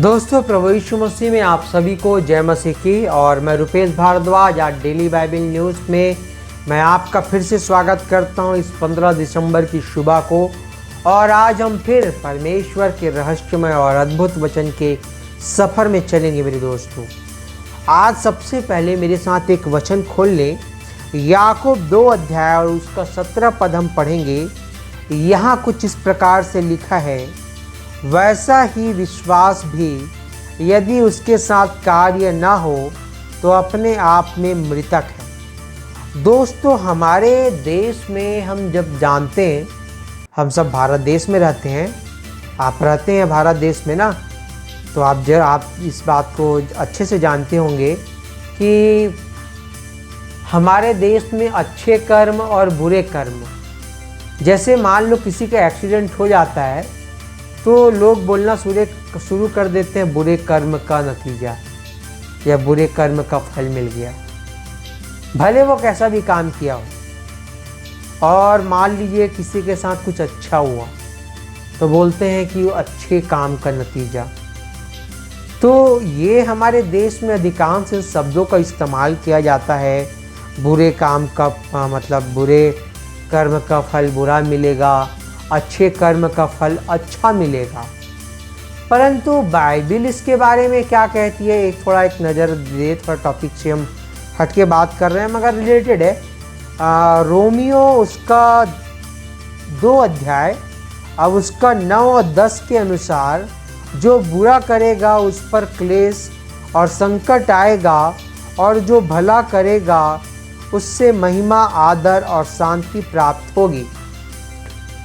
दोस्तों, प्रभु यीशु मसीह में आप सभी को जय मसीह की। और मैं रुपेश भारद्वाज आज डेली बाइबल न्यूज़ में मैं आपका फिर से स्वागत करता हूं इस 15 दिसंबर की सुबह को। और आज हम फिर परमेश्वर के रहस्यमय और अद्भुत वचन के सफ़र में चलेंगे मेरे दोस्तों। आज सबसे पहले मेरे साथ एक वचन खोल लें, याकूब 2 अध्याय और उसका 17 पद हम पढ़ेंगे। यहाँ कुछ इस प्रकार से लिखा है, वैसा ही विश्वास भी यदि उसके साथ कार्य न हो तो अपने आप में मृतक है। दोस्तों, हमारे देश में हम जब जानते हैं, हम सब भारत देश में रहते हैं, आप रहते हैं भारत देश में ना, तो आप इस बात को अच्छे से जानते होंगे कि हमारे देश में अच्छे कर्म और बुरे कर्म, जैसे मान लो किसी का एक्सीडेंट हो जाता है तो लोग बोलना शुरू कर देते हैं बुरे कर्म का नतीजा या बुरे कर्म का फल मिल गया, भले वो कैसा भी काम किया हो। और मान लीजिए किसी के साथ कुछ अच्छा हुआ तो बोलते हैं कि वो अच्छे काम का नतीजा। तो ये हमारे देश में अधिकांश शब्दों का इस्तेमाल किया जाता है। बुरे काम का मतलब बुरे कर्म का फल बुरा मिलेगा, अच्छे कर्म का फल अच्छा मिलेगा। परंतु बाइबिल इसके बारे में क्या कहती है, एक नज़र दे। थोड़ा टॉपिक से हम हट के बात कर रहे हैं मगर रिलेटेड है। रोमियो उसका 2 अध्याय अब उसका 9 और 10 के अनुसार, जो बुरा करेगा उस पर क्लेश और संकट आएगा, और जो भला करेगा उससे महिमा, आदर और शांति प्राप्त होगी।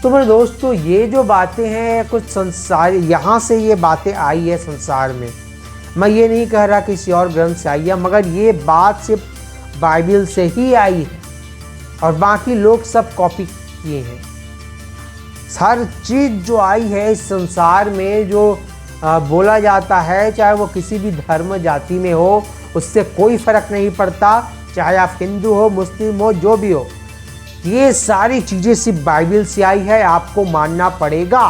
तो मेरे दोस्तों, ये जो बातें हैं कुछ संसार, यहाँ से ये बातें आई है संसार में। मैं ये नहीं कह रहा किसी और ग्रंथ से आई है, मगर ये बात सिर्फ बाइबल से ही आई है और बाकी लोग सब कॉपी किए हैं। हर चीज़ जो आई है इस संसार में, जो बोला जाता है, चाहे वो किसी भी धर्म जाति में हो, उससे कोई फर्क नहीं पड़ता, चाहे आप हिंदू हो, मुस्लिम हो, जो भी हो, ये सारी चीज़ें सिर्फ बाइबल से आई है। आपको मानना पड़ेगा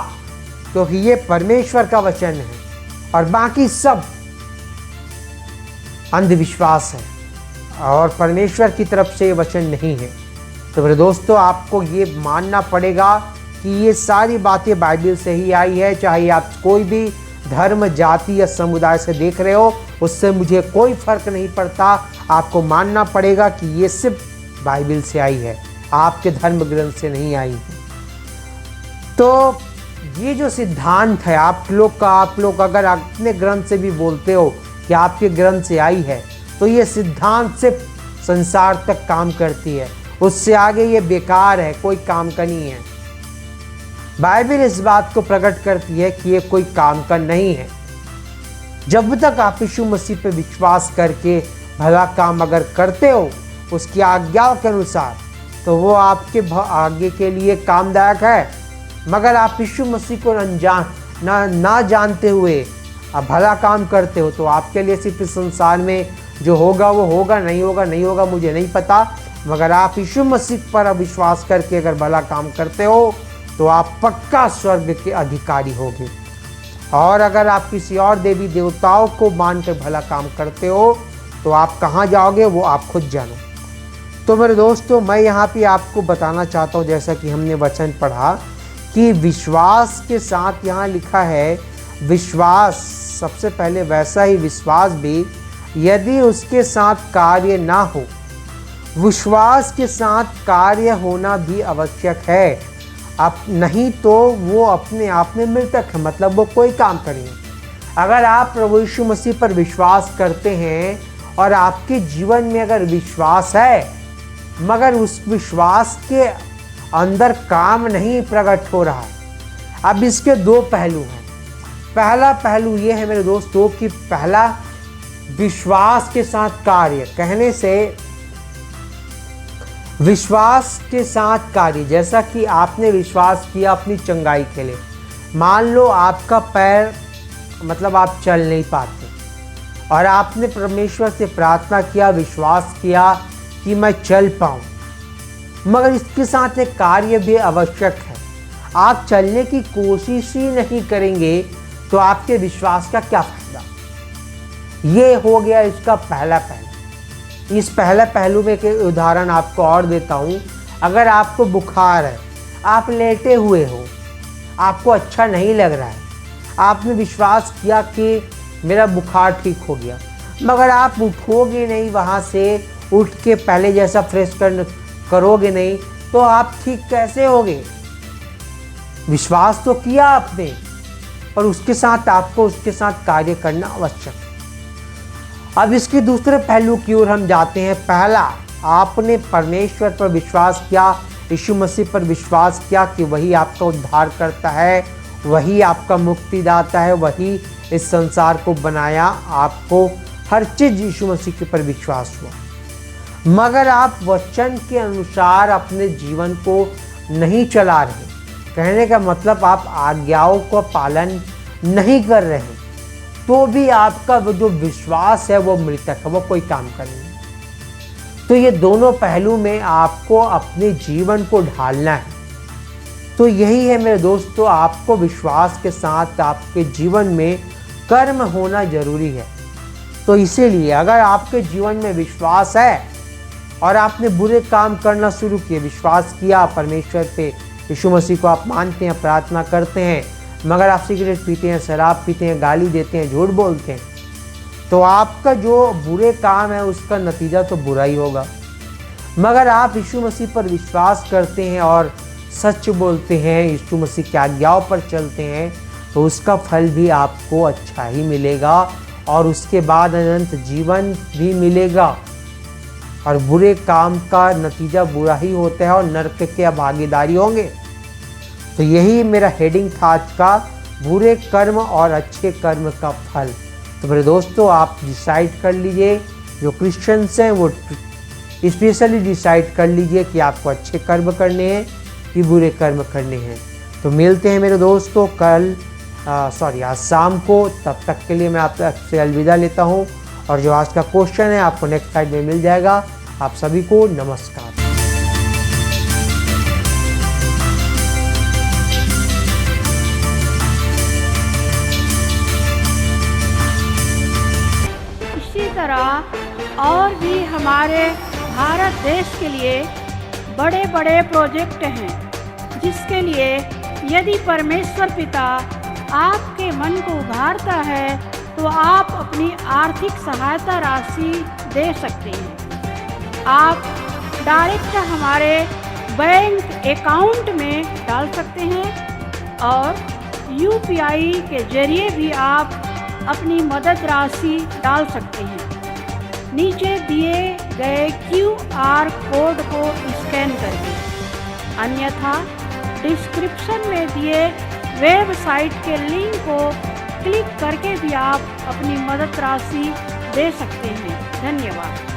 क्योंकि ये परमेश्वर का वचन है और बाकी सब अंधविश्वास है और परमेश्वर की तरफ से ये वचन नहीं है। तो मेरे दोस्तों, आपको ये मानना पड़ेगा कि ये सारी बातें बाइबल से ही आई है। चाहे आप कोई भी धर्म, जाति या समुदाय से देख रहे हो, उससे मुझे कोई फर्क नहीं पड़ता। आपको मानना पड़ेगा कि ये सिर्फ बाइबल से आई है, आपके धर्म ग्रंथ से नहीं आई है। तो ये जो सिद्धांत है आप लोग अगर अपने ग्रंथ से भी बोलते हो कि आपके ग्रंथ से आई है, तो ये सिद्धांत सिर्फ संसार तक काम करती है, उससे आगे ये बेकार है, कोई काम का नहीं है। बाइबल इस बात को प्रकट करती है कि ये कोई काम का नहीं है। जब तक आप यीशु मसीह पे विश्वास करके भला काम अगर करते हो उसकी आज्ञा के अनुसार, तो वो आपके आगे के लिए कामदायक है। मगर आप यीशु मसीह को ना जानते हुए आप भला काम करते हो, तो आपके लिए सिर्फ इस संसार में जो होगा वो होगा, नहीं होगा मुझे नहीं पता। मगर आप यीशु मसीह पर विश्वास करके अगर भला काम करते हो तो आप पक्का स्वर्ग के अधिकारी होगे। और अगर आप किसी और देवी देवताओं को मानकर भला काम करते हो तो आप कहाँ जाओगे वो आप खुद जानो। तो मेरे दोस्तों, मैं यहाँ पे आपको बताना चाहता हूँ, जैसा कि हमने वचन पढ़ा कि विश्वास के साथ यहाँ लिखा है, विश्वास सबसे पहले वैसा ही विश्वास भी यदि उसके साथ कार्य ना हो। विश्वास के साथ कार्य होना भी आवश्यक है, अब नहीं तो वो अपने आप में मृतक है, मतलब वो कोई काम करें। अगर आप प्रभु यीशु मसीह पर विश्वास करते हैं और आपके जीवन में अगर विश्वास है मगर उस विश्वास के अंदर काम नहीं प्रकट हो रहा है, अब इसके 2 पहलू हैं। पहला पहलू ये है मेरे दोस्तों कि पहला, विश्वास के साथ कार्य कहने से, विश्वास के साथ कार्य, जैसा कि आपने विश्वास किया अपनी चंगाई के लिए। मान लो आपका पैर मतलब आप चल नहीं पाते और आपने परमेश्वर से प्रार्थना किया, विश्वास किया कि मैं चल पाऊँ, मगर इसके साथ एक कार्य भी आवश्यक है। आप चलने की कोशिश ही नहीं करेंगे तो तो आपके विश्वास का क्या फायदा। ये हो गया इसका पहला पहलू। इस पहला पहलू में एक उदाहरण आपको और देता हूँ। अगर आपको बुखार है, आप लेटे हुए हो, आपको अच्छा नहीं लग रहा है, आपने विश्वास किया कि मेरा बुखार ठीक हो गया, मगर आप उठोगे नहीं वहाँ से, उठ के पहले जैसा फ्रेश करोगे नहीं, तो आप ठीक कैसे होगे। विश्वास तो किया आपने, और उसके साथ आपको उसके साथ कार्य करना आवश्यक है। अब इसके दूसरे पहलू की ओर हम जाते हैं। पहला, आपने परमेश्वर पर विश्वास किया, यीशु मसीह पर विश्वास किया कि वही आपका उद्धार करता है, वही आपका मुक्तिदाता है, वही इस संसार को बनाया, आपको हर चीज़ यीशु मसीह के पर विश्वास हुआ। मगर आप वचन के अनुसार अपने जीवन को नहीं चला रहे, कहने का मतलब आप आज्ञाओं का पालन नहीं कर रहे, तो भी आपका वो जो विश्वास है वो मृतक है, वो कोई काम का नहीं। तो ये दोनों पहलू में आपको अपने जीवन को ढालना है। तो यही है मेरे दोस्तों, आपको विश्वास के साथ आपके जीवन में कर्म होना जरूरी है। तो इसीलिए अगर आपके जीवन में विश्वास है और आपने बुरे काम करना शुरू किए, विश्वास किया परमेश्वर पे, यीशु मसीह को आप मानते हैं, प्रार्थना करते हैं, मगर आप सिगरेट पीते हैं, शराब पीते हैं, गाली देते हैं, झूठ बोलते हैं, तो आपका जो बुरे काम है उसका नतीजा तो बुरा ही होगा। मगर आप यीशु मसीह पर विश्वास करते हैं और सच बोलते हैं, यीशु मसीह की आज्ञाओं पर चलते हैं, तो उसका फल भी आपको अच्छा ही मिलेगा और उसके बाद अनंत जीवन भी मिलेगा। और बुरे काम का नतीजा बुरा ही होता है और नरक के भागीदारी होंगे। तो यही मेरा हेडिंग था आज का, बुरे कर्म और अच्छे कर्म का फल। तो मेरे दोस्तों, आप डिसाइड कर लीजिए, जो क्रिश्चियंस हैं वो स्पेशली डिसाइड कर लीजिए कि आपको अच्छे कर्म करने हैं कि बुरे कर्म करने हैं। तो मिलते हैं मेरे दोस्तों आज शाम को। तब तक के लिए मैं आपसे अलविदा लेता हूँ, और जो आज का क्वेश्चन है आपको नेक्स्ट स्लाइड में मिल जाएगा। आप सभी को नमस्कार। इसी तरह और भी हमारे भारत देश के लिए बड़े बड़े प्रोजेक्ट हैं, जिसके लिए यदि परमेश्वर पिता आपके मन को उभारता है तो आप अपनी आर्थिक सहायता राशि दे सकते हैं। आप डायरेक्ट हमारे बैंक अकाउंट में डाल सकते हैं और यूपीआई के जरिए भी आप अपनी मदद राशि डाल सकते हैं। नीचे दिए गए QR कोड को स्कैन करके, अन्यथा डिस्क्रिप्शन में दिए वेबसाइट के लिंक को क्लिक करके भी आप अपनी मदद राशि दे सकते हैं। धन्यवाद।